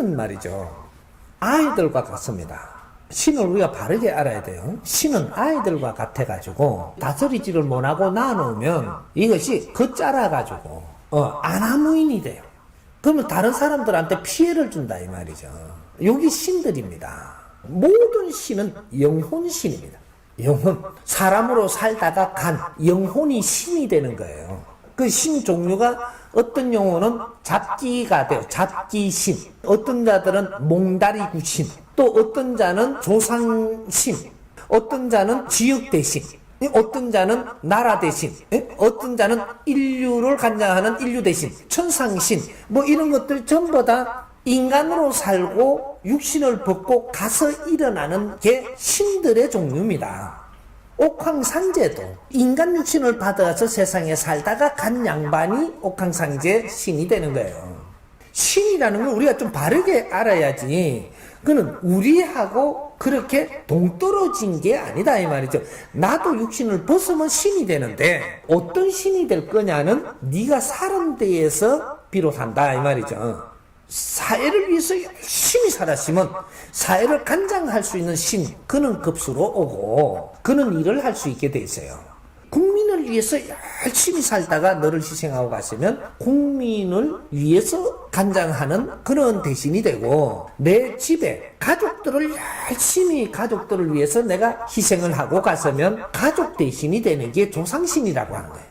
신은 말이죠. 아이들과 같습니다. 신을 우리가 바르게 알아야 돼요. 신은 아이들과 같아가지고 다스리지를 못하고 낳아놓으면 이것이 겉자라가지고 아나무인이 돼요. 그러면 다른 사람들한테 피해를 준다 이 말이죠. 여기 신들입니다. 모든 신은 영혼신입니다. 영혼, 사람으로 살다가 간 영혼이 신이 되는 거예요. 그 신 종류가 어떤 영혼은 잡기가 돼요. 잡기신. 어떤 자들은 몽다리구신. 또 어떤 자는 조상신. 어떤 자는 지역대신. 어떤 자는 나라 대신. 어떤 자는 인류를 관장하는 인류 대신. 천상신. 뭐 이런 것들 전부 다 인간으로 살고 육신을 벗고 가서 일어나는 게 신들의 종류입니다. 옥황상제도 인간 육신을 받아서 세상에 살다가 간 양반이 옥황상제 신이 되는 거예요. 신이라는 걸 우리가 좀 바르게 알아야지. 그는 우리하고 그렇게 동떨어진 게 아니다 이 말이죠. 나도 육신을 벗으면 신이 되는데 어떤 신이 될 거냐는 네가 사는 데에서 비롯한다 이 말이죠. 사회를 위해서 열심히 살았으면 사회를 간장할 수 있는 신, 그는 급수로 오고 그는 일을 할 수 있게 돼 있어요. 국민을 위해서 열심히 살다가 너를 희생하고 갔으면 국민을 위해서 간장하는 그런 대신이 되고, 내 집에 가족들을 열심히 가족들을 위해서 내가 희생을 하고 갔으면 가족 대신이 되는 게 조상신이라고 하는 거예요.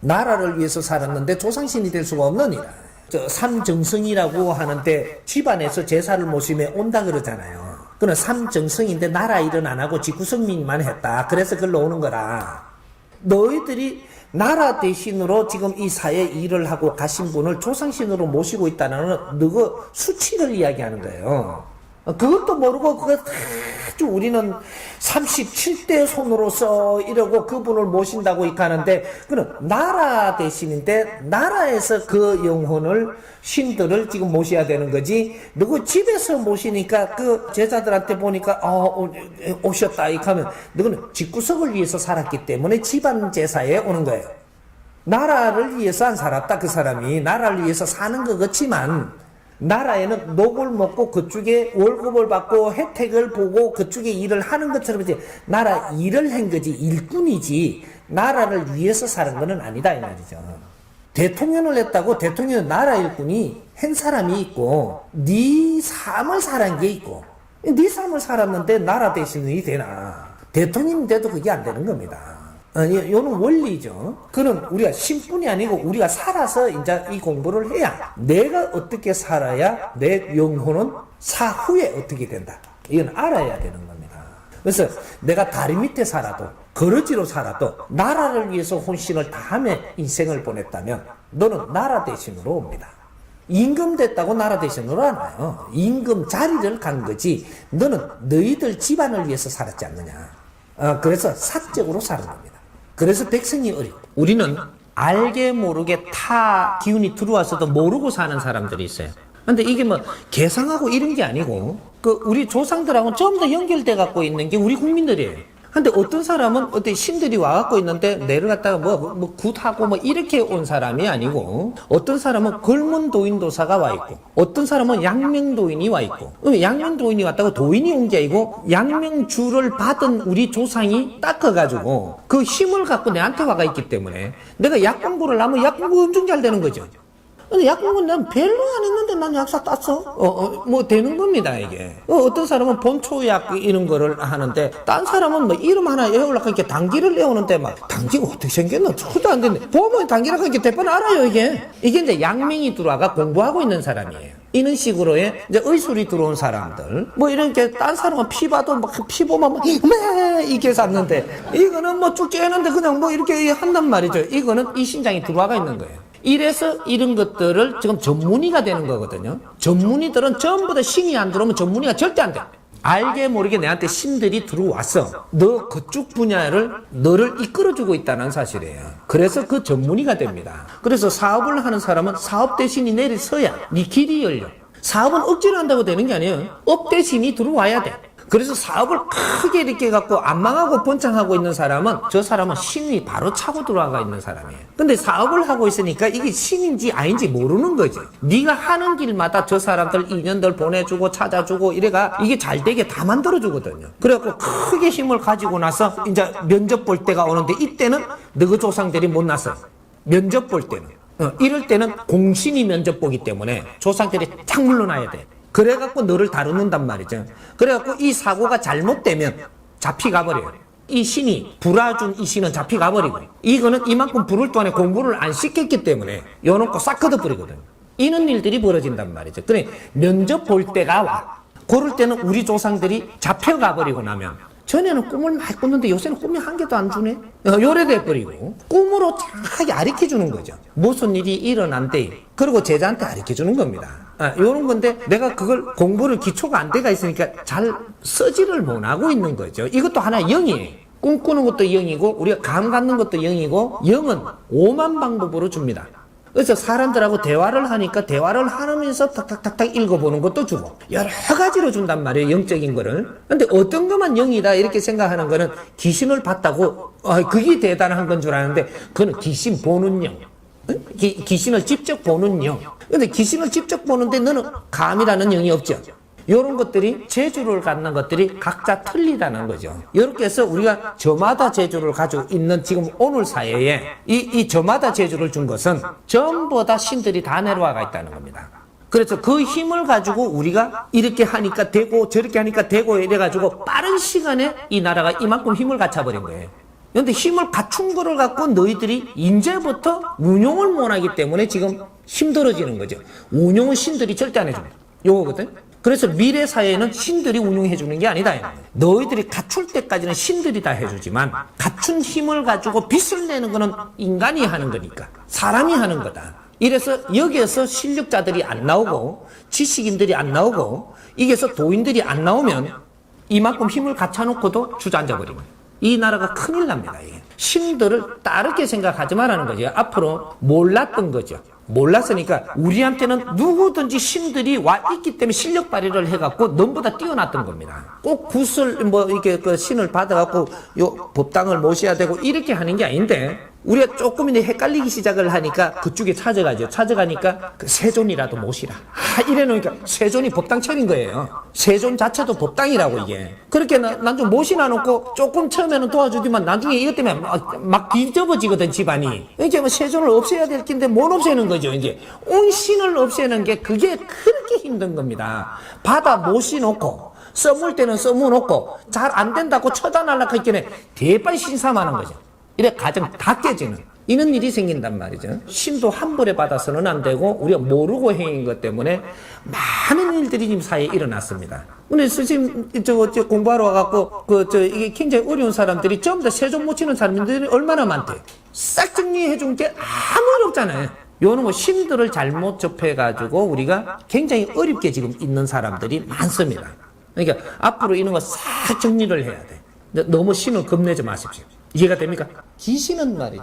나라를 위해서 살았는데 조상신이 될 수가 없느니라. 삼정성이라고 하는데 집안에서 제사를 모시며 온다 그러잖아요. 그는 삼정성인데 나라 일은 안 하고 직구성민만 했다. 그래서 글로 오는 거라. 너희들이 나라 대신으로 지금 이 사회에 일을 하고 가신 분을 조상신으로 모시고 있다는 너그 수치를 이야기하는 거예요. 그것도 모르고 아주 우리는 37대 손으로서 이러고 그분을 모신다고 이렇게 하는데, 그는 나라 대신인데 나라에서 그 영혼을 신들을 지금 모셔야 되는 거지. 너그 집에서 모시니까 그 제자들한테 보니까 오셨다 이렇게 하면 너는 집구석을 위해서 살았기 때문에 집안 제사에 오는 거예요. 나라를 위해서 안 살았다. 그 사람이 나라를 위해서 사는 것 같지만 나라에는 녹을 먹고 그쪽에 월급을 받고 혜택을 보고 그쪽에 일을 하는 것처럼 이제 나라 일을 한 거지, 일꾼이지 나라를 위해서 사는 거는 아니다 이 말이죠. 대통령을 했다고 대통령은 나라 일꾼이 한 사람이 있고 네 삶을 살은 게 있고, 네 삶을 살았는데 나라 대신이 되나? 대통령인데도 그게 안 되는 겁니다. 요는 원리죠. 그는 우리가 신뿐이 아니고 우리가 살아서 이제 이 공부를 해야, 내가 어떻게 살아야 내 영혼은 사후에 어떻게 된다. 이건 알아야 되는 겁니다. 그래서 내가 다리 밑에 살아도 거러지로 살아도 나라를 위해서 혼신을 다하며 인생을 보냈다면 너는 나라 대신으로 옵니다. 임금 됐다고 나라 대신으로 안 와요. 임금 자리를 간 거지 너는 너희들 집안을 위해서 살았지 않느냐. 그래서 사적으로 사는 겁니다. 그래서 백성이 어렵고, 우리는 알게 모르게 타 기운이 들어와서도 모르고 사는 사람들이 있어요. 근데 이게 뭐 계상하고 이런 게 아니고 우리 조상들하고 전부 다 연결돼 갖고 있는 게 우리 국민들이에요. 근데 어떤 사람은 어떤 신들이 와갖고 있는데 내를 갖다가 뭐 굿하고 뭐 이렇게 온 사람이 아니고, 어떤 사람은 걸문도인도사가 와 있고, 어떤 사람은 양명도인이 와 있고, 양명도인이 왔다고 도인이 온 게 아니고 양명주를 받은 우리 조상이 닦아가지고 그 힘을 갖고 내한테 와가 있기 때문에 내가 약 공부를 하면 약 공부 엄청 잘 되는 거죠. 근데 약 공부는 난 별로 안 했는데 난 약사 땄어? 뭐 되는 겁니다, 이게. 어떤 사람은 본초약 이런 거를 하는데, 딴 사람은 뭐 이름 하나 외우려고 하니까 단기를 외우는데 막, 단기가 어떻게 생겼나? 저도 안 되는데. 보면 단기라고 하니까 대판 알아요, 이게. 이게 이제 양명이 들어와가 공부하고 있는 사람이에요. 이런 식으로의 이제 의술이 들어온 사람들. 뭐 이렇게 딴 사람은 피 봐도 막 피 보면 막, 이렇게 샀는데, 이거는 뭐 쭉 째는데 그냥 뭐 이렇게 한단 말이죠. 이거는 이 신장이 들어와가 있는 거예요. 이래서 이런 것들을 지금 전문의가 되는 거거든요. 전문의들은 전부 다 신이 안 들어오면 전문의가 절대 안 돼. 알게 모르게 내한테 신들이 들어왔어. 너 그쪽 분야를 너를 이끌어주고 있다는 사실이에요. 그래서 그 전문의가 됩니다. 그래서 사업을 하는 사람은 사업 대신이 내려서야 네 길이 열려. 사업은 억지로 한다고 되는 게 아니에요. 업 대신이 들어와야 돼. 그래서 사업을 크게 이렇게 갖고 안 망하고 번창하고 있는 사람은 저 사람은 신이 바로 차고 들어가 있는 사람이에요. 근데 사업을 하고 있으니까 이게 신인지 아닌지 모르는 거지. 네가 하는 길마다 저 사람들 인연들 보내주고 찾아주고 이래가 이게 잘 되게 다 만들어주거든요. 그래갖고 크게 힘을 가지고 나서 이제 면접 볼 때가 오는데 이때는 너그 조상들이 못 났어요. 면접 볼 때는. 이럴 때는 공신이 면접 보기 때문에 조상들이 탁 물러나야 돼. 그래갖고 너를 다루는단 말이죠. 그래갖고 이 사고가 잘못되면 잡히가버려요. 이 신이 불화준 이 신은 잡히가버리고 이거는 이만큼 불을 동안에 공부를 안 시켰기 때문에 요놓고 싹 걷어버리거든요. 이런 일들이 벌어진단 말이죠. 그래 면접 볼 때가 와. 그럴 때는 우리 조상들이 잡혀가버리고 나면 전에는 꿈을 많이 꿨는데 요새는 꿈이 한 개도 안 주네? 요래돼버리고 꿈으로 정확하게 가르쳐주는 거죠. 무슨 일이 일어난대. 그리고 제자한테 가르쳐주는 겁니다. 요런 건데 내가 그걸 공부를 기초가 안 돼가 있으니까 잘 쓰지를 못하고 있는 거죠. 이것도 하나의 영이에요. 꿈꾸는 것도 영이고 우리가 감 갖는 것도 영이고 영은 오만 방법으로 줍니다. 그래서 사람들하고 대화를 하니까 대화를 하면서 탁탁탁탁 읽어보는 것도 주고 여러 가지로 준단 말이에요. 영적인 거를. 근데 어떤 것만 영이다 이렇게 생각하는 거는 귀신을 봤다고 그게 대단한 건 줄 아는데 그건 귀신 보는 영. 귀신을 직접 보는 영. 근데 귀신을 직접 보는데 너는 감이라는 영이 없죠. 이런 것들이 재주를 갖는 것들이 각자 틀리다는 거죠. 이렇게 해서 우리가 저마다 재주를 가지고 있는 지금 오늘 사회에 이 저마다 재주를 준 것은 전부 다 신들이 다 내려와가 있다는 겁니다. 그래서 그 힘을 가지고 우리가 이렇게 하니까 되고 저렇게 하니까 되고 이래가지고 빠른 시간에 이 나라가 이만큼 힘을 갖춰버린 거예요. 그런데 힘을 갖춘 거를 갖고 너희들이 이제부터 운용을 못하기 때문에 지금 힘들어지는 거죠. 운용은 신들이 절대 안 해줍니다. 요거거든. 그래서 미래 사회는 신들이 운용해 주는 게 아니다. 너희들이 갖출 때까지는 신들이 다 해주지만 갖춘 힘을 가지고 빚을 내는 거는 인간이 하는 거니까 사람이 하는 거다. 이래서 여기에서 실력자들이 안 나오고 지식인들이 안 나오고 이게서 도인들이 안 나오면 이만큼 힘을 갖춰놓고도 주저앉아 버리면 이 나라가 큰일 납니다. 이게. 신들을 따르게 생각하지 말라는 거죠. 앞으로 몰랐던 거죠. 몰랐으니까 우리한테는 누구든지 신들이 와 있기 때문에 실력 발휘를 해갖고 넘보다 뛰어났던 겁니다. 꼭 굿을 이렇게 그 신을 받아갖고 요 법당을 모셔야 되고 이렇게 하는 게 아닌데 우리가 조금 이제 헷갈리기 시작을 하니까 그쪽에 찾아가죠. 찾아가니까 그 세존이라도 모시라. 이래놓으니까 세존이 법당 차린 거예요. 세존 자체도 법당이라고 이게. 그렇게 난 좀 모시나 놓고 조금 처음에는 도와주지만 나중에 이것 때문에 막 뒤집어지거든 집안이. 이제 뭐 세존을 없애야 될 텐데 못 없애는 거죠. 이제 온 신을 없애는 게 그게 그렇게 힘든 겁니다. 받아 모시놓고 써물 때는 써무놓고 잘 안 된다고 처단하려고 했기에 대빨 신삼하는 거죠. 이래 가정 다 깨지는 이런 일이 생긴단 말이죠. 신도 한 번에 받아서는 안 되고 우리가 모르고 행인 것 때문에 많은 일들이 지금 사회에 일어났습니다. 근데 스님 저 공부하러 와갖고 이게 굉장히 어려운 사람들이 전부 다 세존 못 치는 사람들이 얼마나 많대. 싹 정리해 준 게 아무 일 없잖아요. 요는 뭐 신들을 잘못 접해가지고 우리가 굉장히 어렵게 지금 있는 사람들이 많습니다. 그러니까 앞으로 이런 거 싹 정리를 해야 돼. 너무 신을 겁내지 마십시오. 이해가 됩니까? 귀신은 말이죠.